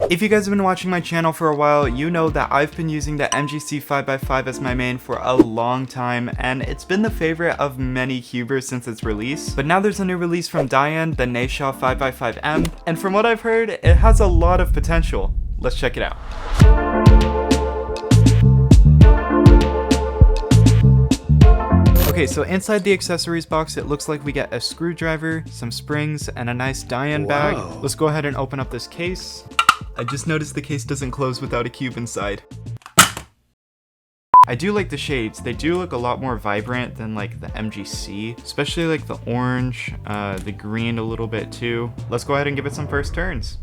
If you guys have been watching my channel for a while, you know that I've been using the MGC 5x5 as my main for a long time, and it's been the favorite of many cubers since its release. But now there's a new release from Diane, the Neysha 5x5M, and from what I've heard, it has a lot of potential. Let's check it out. Okay, so inside the accessories box, it looks like we get a screwdriver, some springs, and a nice Diane bag. Let's go ahead and open up this case. I just noticed the case doesn't close without a cube inside. I do like the shades. They do look a lot more vibrant than like the MGC, especially like the orange, the green a little bit too. Let's go ahead and give it some first turns.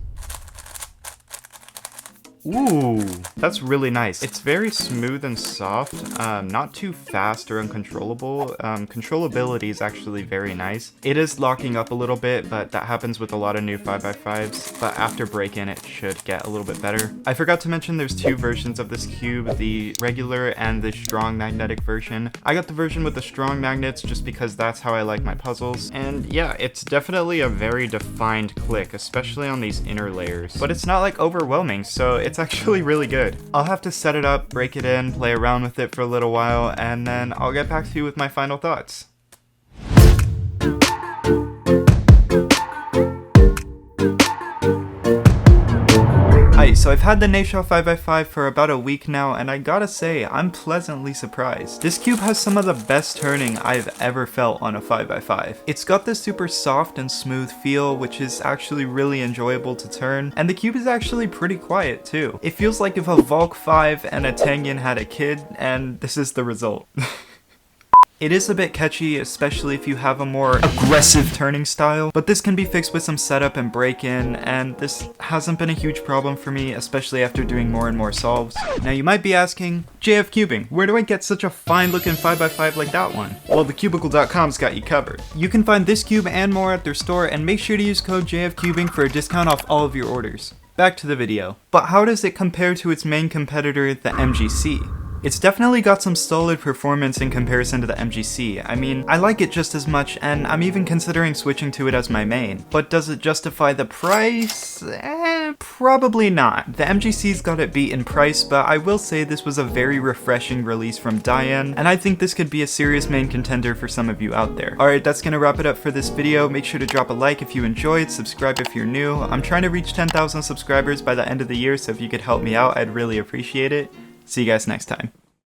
Ooh, that's really nice. It's very smooth and soft, not too fast or uncontrollable. Controllability is actually very nice. It is locking up a little bit, but that happens with a lot of new 5x5s, but after break-in it should get a little bit better. I forgot to mention there's two versions of this cube, the regular and the strong magnetic version. I got the version with the strong magnets just because that's how I like my puzzles. And yeah, it's definitely a very defined click, especially on these inner layers, but it's not like overwhelming, so it's actually really good. I'll have to set it up, break it in, play around with it for a little while, and then I'll get back to you with my final thoughts. So I've had the Neysha 5x5 for about a week now, and I gotta say, I'm pleasantly surprised. This cube has some of the best turning I've ever felt on a 5x5. It's got this super soft and smooth feel, which is actually really enjoyable to turn, and the cube is actually pretty quiet too. It feels like if a Valk 5 and a Tengen had a kid, and this is the result. It is a bit catchy, especially if you have a more aggressive turning style, but this can be fixed with some setup and break-in, and this hasn't been a huge problem for me, especially after doing more and more solves. Now you might be asking, JF Cubing, where do I get such a fine looking 5x5 like that one? Well, thecubicle.com's got you covered. You can find this cube and more at their store, and make sure to use code JF Cubing for a discount off all of your orders. Back to the video. But how does it compare to its main competitor, the MGC? It's definitely got some solid performance in comparison to the MGC. I mean, I like it just as much, and I'm even considering switching to it as my main. But does it justify the price? Probably not. The MGC's got it beat in price, but I will say this was a very refreshing release from Diane, and I think this could be a serious main contender for some of you out there. Alright, that's gonna wrap it up for this video. Make sure to drop a like if you enjoyed, subscribe if you're new. I'm trying to reach 10,000 subscribers by the end of the year, so if you could help me out, I'd really appreciate it. See you guys next time.